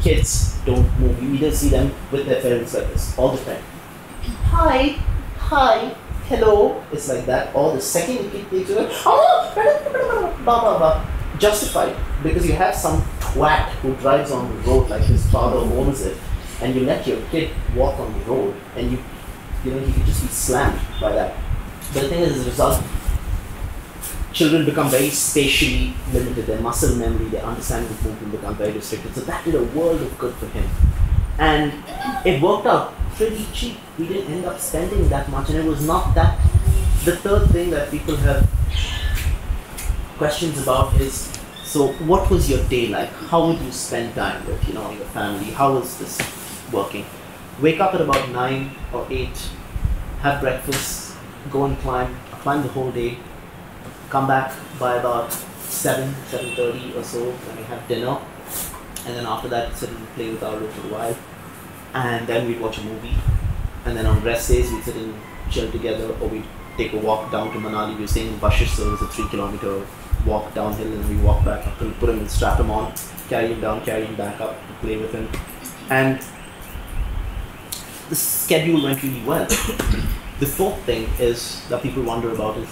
kids don't move. You either see them with their parents like this all the time. Hi, hello. It's like that. Or the second the kid takes over, justified, because you have some twat who drives on the road like his father owns it, and you let your kid walk on the road, and he could just be slammed by that. But the thing is, as a result, children become very spatially limited. Their muscle memory, their understanding of movement become very restricted. So that did a world of good for him. And it worked out pretty cheap. We didn't end up spending that much, and it was not that. The third thing that people have questions about is, so what was your day like? How would you spend time with your family? How was this working? Wake up at about 9 or 8, have breakfast, go and climb the whole day, come back by about 7:30 or so, and we have dinner, and then after that sit and play with our for a while, and then we'd watch a movie, and then on rest days we'd sit and chill together, or we'd take a walk down to Manali. We were staying in Bashish, so it was a 3-kilometer walk downhill, and we walk back up and put him and strap him on, carry him down, carry him back up, play with him, and the schedule went really well. The fourth thing is that people wonder about is,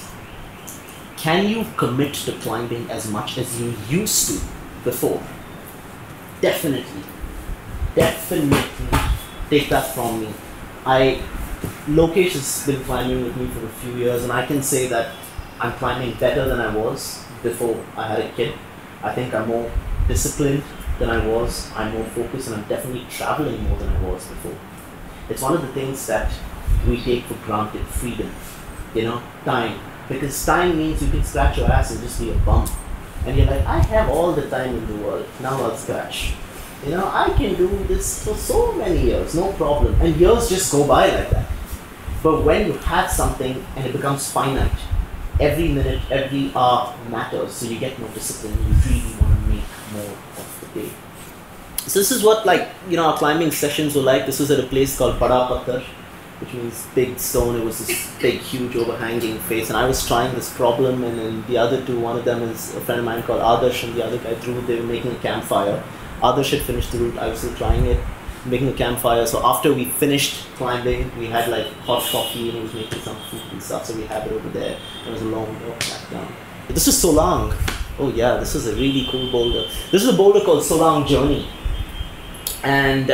can you commit to climbing as much as you used to before? Definitely. Take that from me. Lokesh has been climbing with me for a few years, and I can say that I'm climbing better than I was before I had a kid. I think I'm more disciplined than I was. I'm more focused, and I'm definitely traveling more than I was before. It's one of the things that we take for granted, freedom, time. Because time means you can scratch your ass and just be a bum. And you're like, I have all the time in the world, now I'll scratch. I can do this for so many years, no problem. And years just go by like that. But when you have something and it becomes finite, every minute, every hour matters. So you get more discipline. You really want to make more of the day. So this is what our climbing sessions were like. This was at a place called Bada Patthar, which means big stone. It was this big, huge, overhanging face. And I was trying this problem, and then the other two, one of them is a friend of mine called Adarsh, and the other guy Dhruv. They were making a campfire. Adarsh had finished the route. I was still trying it, making a campfire. So after we finished climbing, we had hot coffee, and he was making some food and stuff. So we had it over there. It was a long walk back down. This is Solang. Oh yeah, this is a really cool boulder. This is a boulder called Solang Journey. And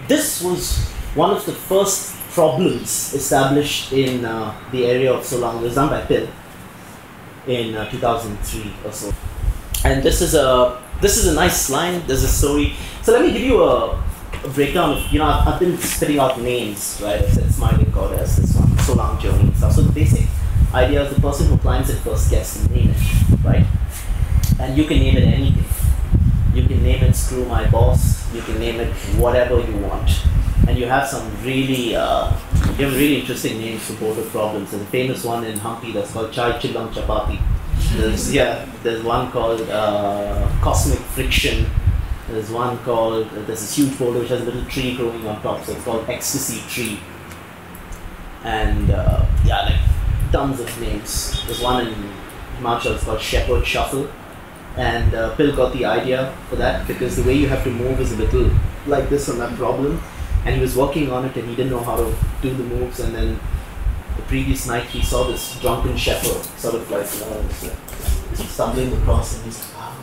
this was one of the first problems established in the area of Solang. It was done by Pil in 2003 or so. And this is a nice line. There's a story. So let me give you a breakdown of, I've been spitting out names, right? I said Smiling Goddess, this one, Solang Journey and stuff. So the basic idea is the person who climbs it first gets to name it, right? And you can name it anything. You can name it Screw My Boss. You can name it whatever you want. And you have some really, really interesting names for boulder problems. There's a famous one in Hampi that's called Chai Chillam Chapati. There's one called Cosmic Friction. There's one called, there's this huge boulder which has a little tree growing on top, so it's called Ecstasy Tree. And tons of names. There's one in Himachal, it's called Shepherd Shuffle. And Pil got the idea for that because the way you have to move is a little like this on that problem. And he was working on it and he didn't know how to do the moves. And then the previous night he saw this drunken shepherd sort of stumbling across, and he's like, oh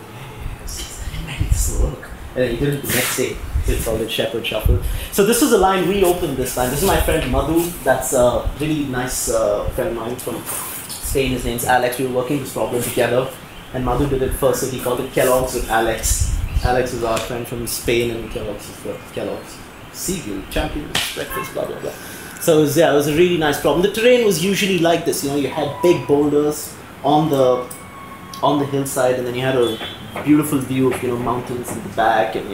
yes, maybe this will work. And then he did it the next day. So he called it Shepherd Shuffle. So this was a line we opened this time. This is my friend Madhu. That's a really nice friend of mine from Spain. His name's Alex. We were working this problem together. And Madhu did it first, so he called it Kellogg's with Alex. Alex is our friend from Spain, and Kellogg's is the Kellogg's cereal, champion, breakfast, blah, blah, blah. So it was a really nice problem. The terrain was usually like this, you had big boulders on the hillside, and then you had a beautiful view of, mountains in the back, and,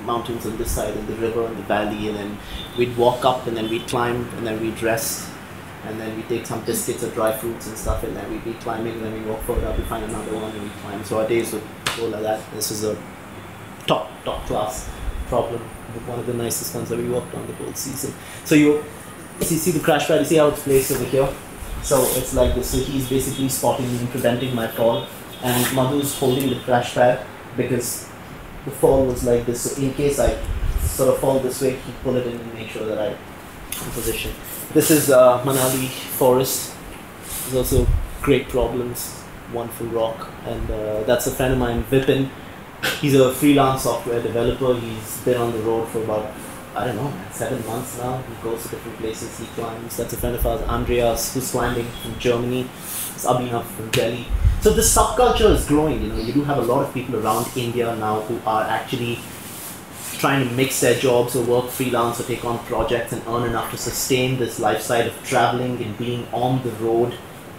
mountains on this side, and the river and the valley, and then we'd walk up, and then we'd climb, and then we'd rest. And then we take some biscuits or dry fruits and stuff, and then we'd be climbing, and then we walk further up, we find another one, and we climb. So our days would go like that. This is a top class problem, one of the nicest ones that we walked on the whole season. So you see the crash pad, you see how it's placed over here? So it's like this. So he's basically spotting me and preventing my fall, and Madhu's holding the crash pad because the fall was like this. So in case I sort of fall this way, he'd pull it in and make sure that I'm in position. This is Manali Forest. There's also great problems, wonderful rock, and that's a friend of mine, Vipin. He's a freelance software developer. He's been on the road for about, 7 months now. He goes to different places, he climbs. That's a friend of ours, Andreas, who's climbing from Germany. It's Abhinav from Delhi. So this subculture is growing, you do have a lot of people around India now who are actually trying to mix their jobs or work freelance or take on projects and earn enough to sustain this lifestyle of traveling and being on the road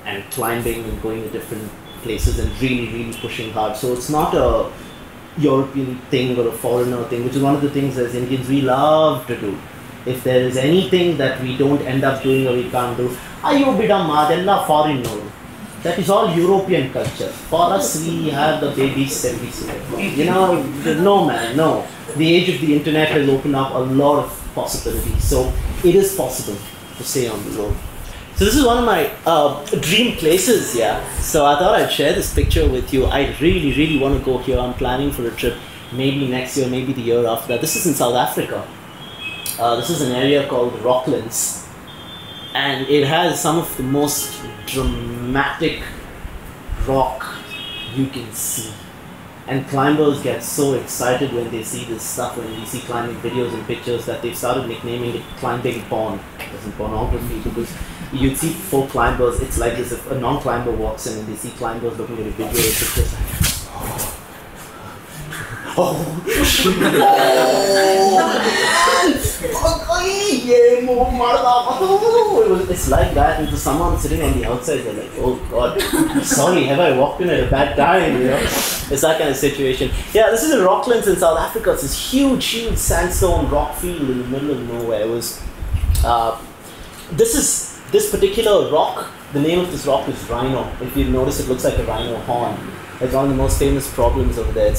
and climbing and going to different places and really, really pushing hard. So it's not a European thing or a foreigner thing, which is one of the things as Indians we love to do. If there is anything that we don't end up doing or we can't do, foreign no. That is all European culture. For us, we have the babies and we no man, no. The age of the internet has opened up a lot of possibilities. So it is possible to stay on the road. So this is one of my dream places, yeah. So I thought I'd share this picture with you. I really, really want to go here. I'm planning for a trip maybe next year, maybe the year after that. This is in South Africa. This is an area called Rocklands. And it has some of the most dramatic rock you can see. And climbers get so excited when they see this stuff, when we see climbing videos and pictures, that they've started nicknaming it climbing porn. It isn't pornography, because you'd see for climbers, it's like this: if a non-climber walks in and they see climbers looking at a video, it's just like, it's like that, and to someone sitting on the outside, they're like, oh god, sorry, have I walked in at a bad time, It's that kind of situation. Yeah, this is in Rocklands in South Africa. It's this huge sandstone rock field in the middle of nowhere. It was, this particular rock
The name of this rock is Rhino. If you notice, it looks like a rhino horn. It's one of the most famous problems over there.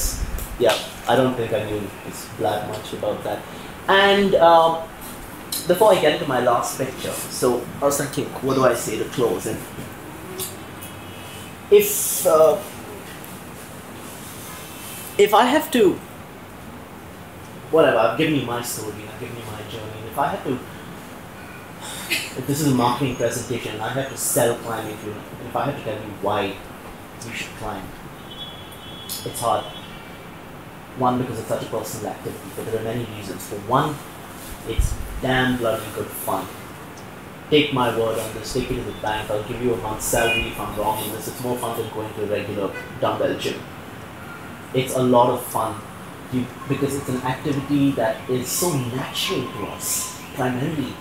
Yeah, I don't think I knew black much about that. And before I get into my last picture, so I was thinking, what do I say to close? And if I have to, whatever, I've given you my story, I've given you my journey. If this is a marketing presentation, and I have to sell climbing to you, and if I have to tell you why you should climb, it's hard. One, because it's such a personal activity, but there are many reasons. For one, it's damn bloody good fun. Take my word on this, take it to the bank, I'll give you a month's salary if I'm wrong in this. It's more fun than going to a regular dumbbell gym. It's a lot of fun because it's an activity that is so natural to us, primarily.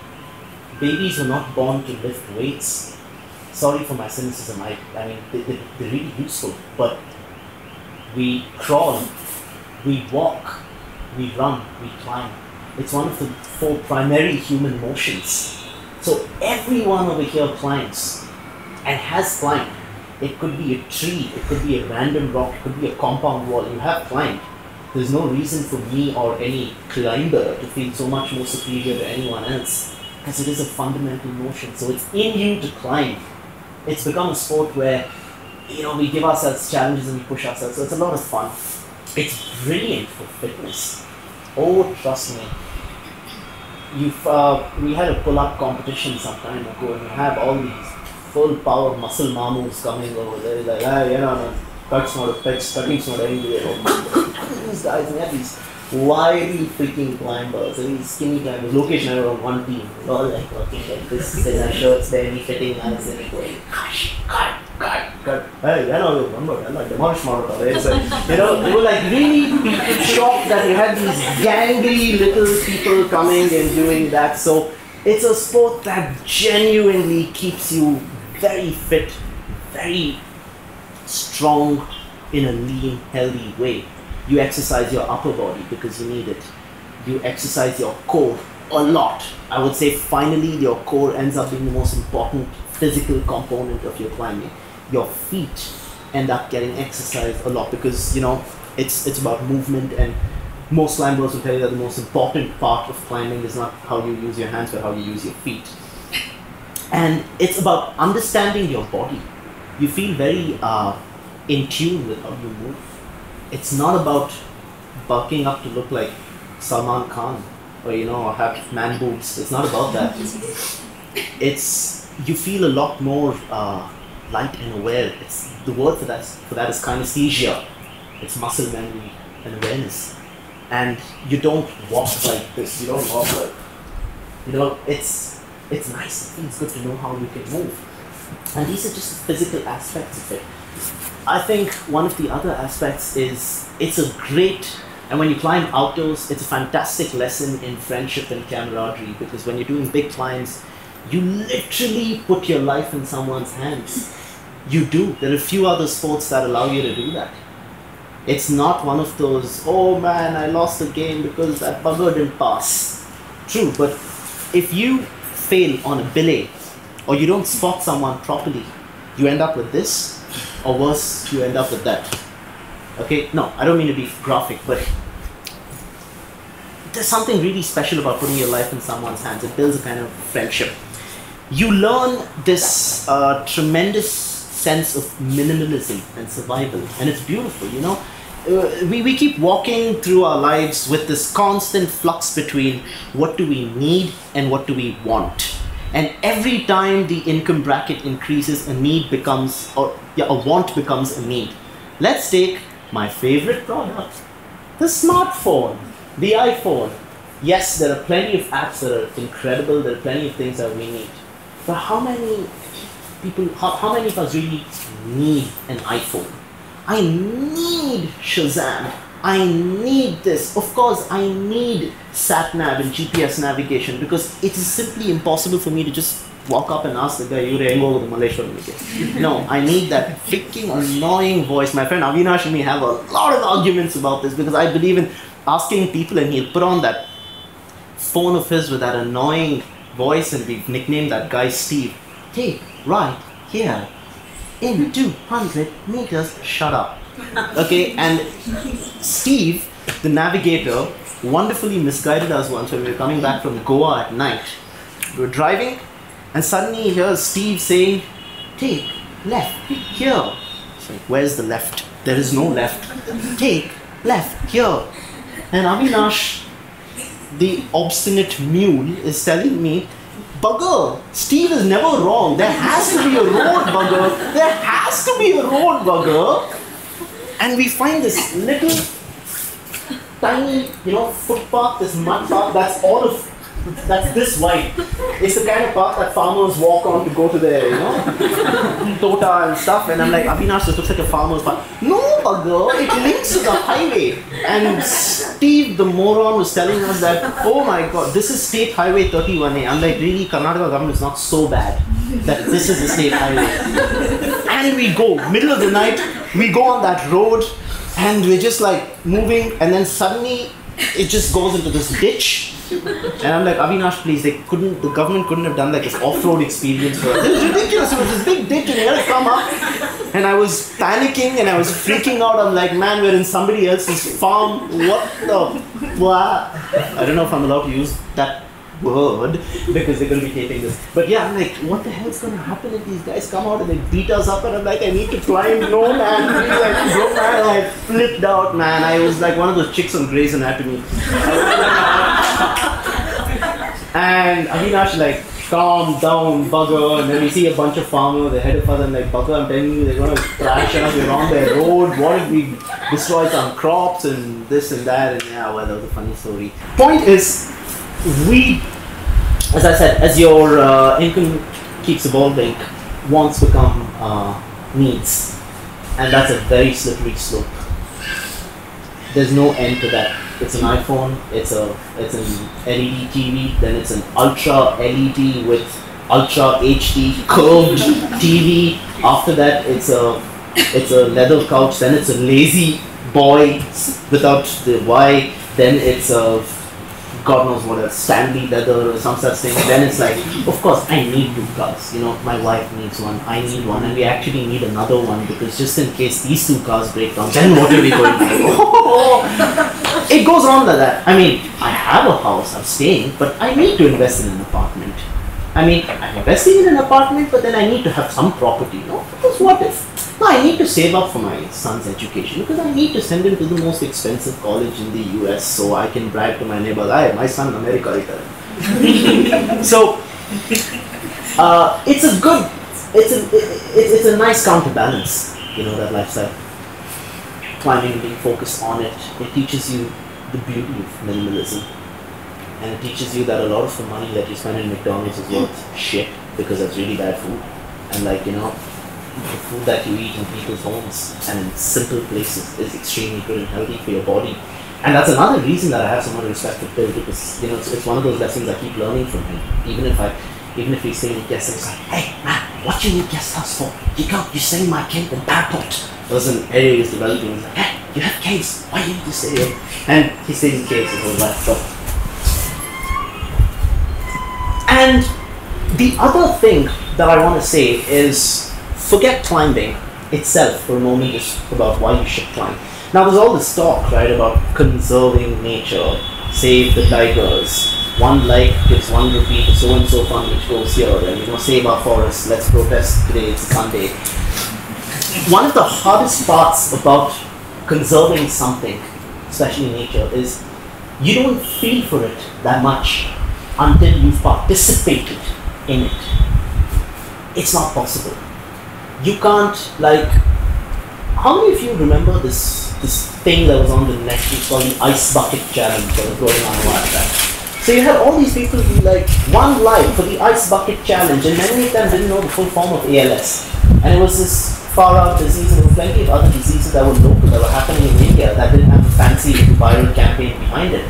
Babies were not born to lift weights. Sorry for my cynicism, I mean, they're really useful, but we crawl, we walk, we run, we climb. It's one of the 4 primary human motions. So everyone over here climbs and has climbed. It could be a tree, it could be a random rock, it could be a compound wall. You have climbed. There's no reason for me or any climber to feel so much more superior to anyone else, because it is a fundamental motion. So it's in you to climb. It's become a sport where, we give ourselves challenges and we push ourselves. So it's a lot of fun. It's brilliant for fitness. Oh, trust me. We had a pull-up competition some time ago, and you have all these full power muscle mamus coming over there, like, cuts not a fix, cutting's not anywhere. These guys, and they have these wiry freaking climbers, and these skinny climbers. Location, I were on one team. We're all like working like this, in our shirts, barely fitting us, and going, cut. Hey, remember, I'm like demolish model. It's like, they were like really shocked that you had these gangly little people coming and doing that. So it's a sport that genuinely keeps you very fit, very strong in a lean, healthy way. You exercise your upper body because you need it. You exercise your core a lot. I would say finally your core ends up being the most important physical component of your climbing. Your feet end up getting exercised a lot because it's about movement, and most climbers will tell you that the most important part of climbing is not how you use your hands but how you use your feet. And it's about understanding your body. You feel very in tune with how you move. It's not about bulking up to look like Salman Khan or have man boobs. It's not about that. You feel a lot more light and aware. The word for that is kinesthesia. It's muscle memory and awareness. And you don't walk like this. You don't walk like, it's nice. It feels good to know how you can move. And these are just physical aspects of it. I think one of the other aspects is and when you climb outdoors, it's a fantastic lesson in friendship and camaraderie, because when you're doing big climbs, you literally put your life in someone's hands. You do. There are a few other sports that allow you to do that. It's not one of those, oh man, I lost the game because that bugger didn't pass. True, but if you fail on a belay, or you don't spot someone properly, you end up with this, or worse, you end up with that. Okay, no, I don't mean to be graphic, but there's something really special about putting your life in someone's hands. It builds a kind of friendship. You learn this tremendous sense of minimalism and survival, and it's beautiful, we keep walking through our lives with this constant flux between what do we need and what do we want. And every time the income bracket increases, a want becomes a need. Let's take my favorite product, the smartphone, the iPhone. Yes, there are plenty of apps that are incredible, there are plenty of things that we need. But how many of us really need an iPhone? I need Shazam. I need this. Of course, I need sat-nav and GPS navigation, because it is simply impossible for me to just walk up and ask the guy, No, I need that freaking annoying voice. My friend Avinash and me have a lot of arguments about this, because I believe in asking people, and he'll put on that phone of his with that annoying voice, and we've nicknamed that guy Steve. Hey, right, here in 200 meters. Shut up. Okay, and Steve, the navigator, wonderfully misguided us once when we were coming back from Goa at night. We were driving, and suddenly he hears Steve saying, take left here. It's like, where's the left? There is no left. Take left here. And Avinash, the obstinate mule, is telling me, bugger, Steve is never wrong. There has to be a road, bugger. There has to be a road, bugger. And we find this little tiny, footpath, this mud path that's this wide. It's the kind of path that farmers walk on to go to their, tota and stuff. And I'm like, Avinash, this looks like a farmer's path. No, bugger, it links to the highway. And Steve, the moron, was telling us that, oh my god, this is State Highway 31A. I'm like, really, Karnataka government is not so bad that this is the state highway. And we go, middle of the night, we go on that road, and we're just like moving, and then suddenly it just goes into this ditch. And I'm like, Avinash, please, the government couldn't have done like this off-road experience for us. It was ridiculous. It was this big ditch, and we had to come up. And I was panicking and I was freaking out. I'm like, man, we're in somebody else's farm. What? I don't know if I'm allowed to use that word because they're going to be taping this. But yeah, I'm like, what the hell's going to happen if these guys come out and they beat us up? And I'm like, I need to climb. No, man. Like, bro, man, I flipped out, man. I was like one of those chicks on Grey's Anatomy. And Avinash like, calm down, bugger. And then we see a bunch of farmers ahead of us. And like, bugger, I'm telling you, they're going to crash us. We're on their road. What if we destroy some crops and this and that? And yeah, well, that was a funny story. Point is, we, as I said, as your income keeps evolving, wants become needs, and that's a very slippery slope. There's no end to that. It's an iPhone, it's an LED TV, then it's an Ultra LED with Ultra HD curved TV. After that, it's a leather couch. Then it's a lazy boy without the Y. Then it's a God knows what, a Stanley leather or some such thing. Then it's like, of course, I need 2 cars. My wife needs one, I need one, and we actually need another one because just in case these 2 cars break down, then what are we going to do? It goes on like that. I mean, I have a house, I'm staying, but I need to invest in an apartment. I mean, I'm investing in an apartment, but then I need to have some property, Because what if? No, I need to save up for my son's education because I need to send him to the most expensive college in the US so I can brag to my neighbors, "Hey, my son in America." So, it's a nice counterbalance, that lifestyle. Climbing and being focused on it. It teaches you the beauty of minimalism. And it teaches you that a lot of the money that you spend in McDonald's is worth shit because that's really bad food. And the food that you eat in people's homes and in simple places is extremely good and healthy for your body. And that's another reason that I have so much respect for Bill because, it's one of those lessons I keep learning from him. Even if he's saying guest house, like, hey man, what you need guest house for? You stay in my cave in Badport. There was an area he was developing. He's like, hey, you have caves. Why do you need to stay here? And he stays in caves his whole life. So. And the other thing that I want to say is, forget climbing itself for a moment, just about why you should climb. Now there's all this talk, right, about conserving nature, save the tigers, 1 like gives 1 rupee to so-and-so fund which goes here, and save our forests, let's protest today, it's a Sunday. One of the hardest parts about conserving something, especially nature, is you don't feel for it that much until you've participated in it. It's not possible. You can't, how many of you remember this thing that was on the net? It's called the ice bucket challenge that was going on a while back. So you had all these people who 1 like for the ice bucket challenge, and many of them didn't know the full form of ALS. And it was this far-out disease, and there were plenty of other diseases that were local, that were happening in India, that didn't have a fancy viral campaign behind it.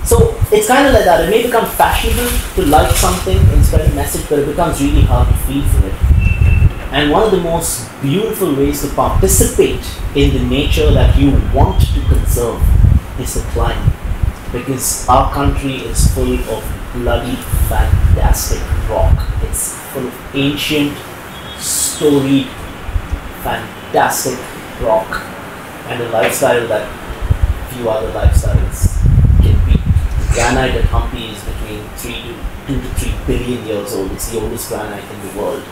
So it's kind of like that. It may become fashionable to like something and spread a message, but it becomes really hard to feel for it. And one of the most beautiful ways to participate in the nature that you want to conserve is to climb. Because our country is full of bloody fantastic rock. It's full of ancient, storied, fantastic rock and a lifestyle that few other lifestyles can beat. Granite at Hampi is between 2 to 3 billion years old. It's the oldest granite in the world.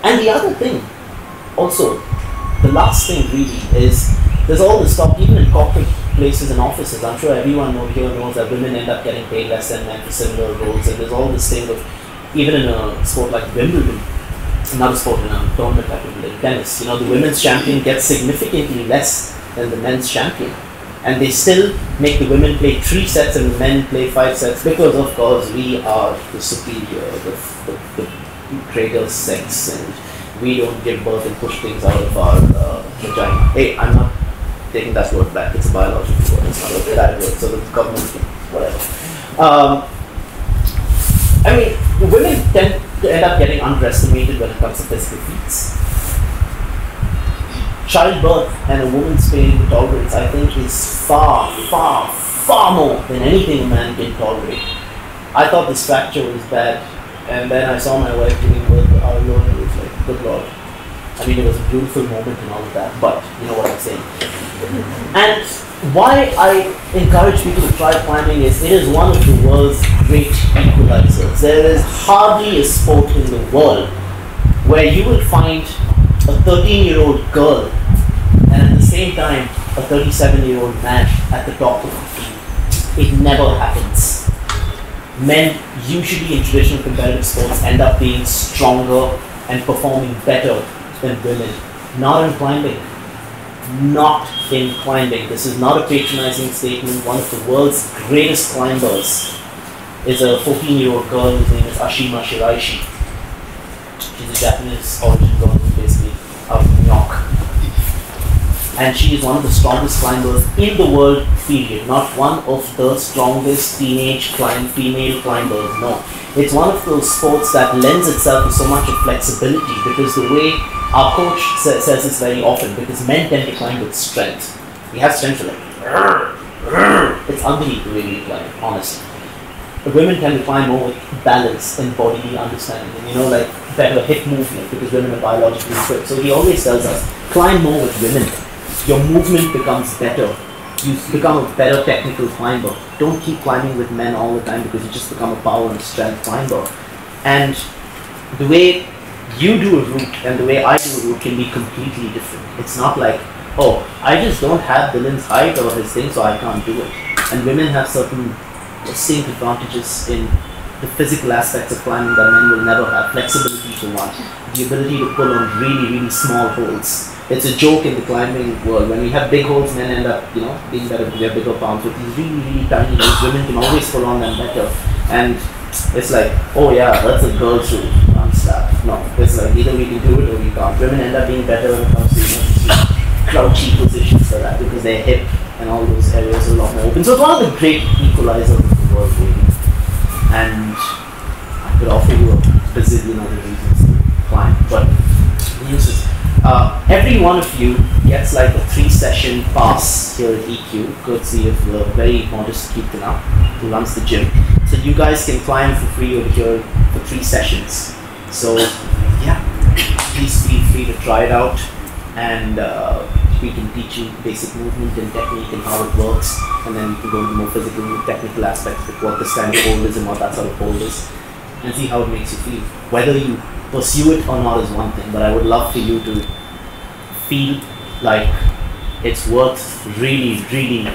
And the other thing, also, the last thing really is, there's all this talk, even in corporate places and offices, I'm sure everyone over here knows that women end up getting paid less than men for similar roles, and there's all this thing of, even in a sport like Wimbledon, another sport in a tournament like Wimbledon, tennis, the women's champion gets significantly less than the men's champion. And they still make the women play 3 sets and the men play 5 sets because, of course, we are the superior, the greater sex, and we don't give birth and push things out of our vagina. Hey, I'm not taking that word back. It's a biological word. It's not a bad word. So the government, whatever. I mean, women tend to end up getting underestimated when it comes to physical feats. Childbirth and a woman's pain to tolerance, I think, is far, far, far more than anything a man can tolerate. I thought this fracture was bad, and then I saw my wife giving birth to our Lord, and it was like, good Lord. I mean, it was a beautiful moment and all of that, but you know what I'm saying. And why I encourage people to try climbing is, it is one of the world's great equalizers. There is hardly a sport in the world where you will find a 13-year-old girl and at the same time a 37-year-old man at the top of the field. It never happens. Men usually in traditional competitive sports end up being stronger and performing better than women. Not in climbing. Not in climbing. This is not a patronizing statement. One of the world's greatest climbers is a 14-year-old girl whose name is Ashima Shiraishi. She's a Japanese origin girl, basically out of New York. And she is one of the strongest climbers in the world, period. Not one of the strongest teenage female climbers, no. It's one of those sports that lends itself to so much of flexibility, because the way our coach says this very often, because men tend to climb with strength. We have strength like, it's ugly the way we climb, honestly. The women tend to climb more with balance and bodily understanding, and like better hip movement, because women are biologically equipped. So he always tells us, climb more with women. Your movement becomes better. You become a better technical climber. Don't keep climbing with men all the time, because you just become a power and strength climber. And the way you do a route and the way I do a route can be completely different. It's not like, oh, I just don't have Dhillan's height or his thing, so I can't do it. And women have certain distinct advantages in the physical aspects of climbing that men will never have. Flexibility for one. The ability to pull on really, really small holds. It's a joke in the climbing world. When we have big holds, men end up, being better because they have bigger palms. With these really, really tiny holds, women can always pull on them better. And it's like, oh yeah, that's a girl's rule. No, it's like either we can do it or we can't. Women end up being better when it comes to crouchy positions for that, because their hip and all those areas are a lot more open. So it's one of the great equalizers of the world, really. And I could offer you a bazillion other reasons to climb, but uses. Every one of you gets like a 3-session pass here at EQ, courtesy of the very modest Kirtana, who runs the gym. So you guys can climb for free over here for 3 sessions. So yeah, please feel free to try it out, and we can teach you basic movement and technique and how it works, and then we can go into more physical and technical aspects of what this kind of hold is and what that sort of hold is, and see how it makes you feel. Whether you pursue it or not is one thing, but I would love for you to feel like it's worth really, really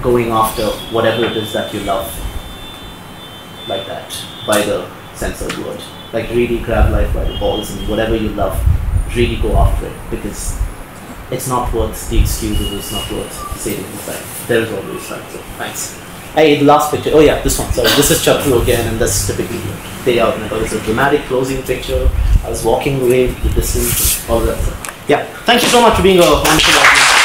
going after whatever it is that you love, like that, by the censored word. Like really grab life by the balls, and whatever you love, really go after it, because it's not worth the excuses, it's not worth saving the time. There is always time. So thanks. Hey, the last picture. Oh yeah, this one. Sorry, this is Chatru again, and that's typically day out. And I thought it's a dramatic closing picture. I was walking away, the distance, all that stuff. Yeah, thank you so much for being a wonderful audience.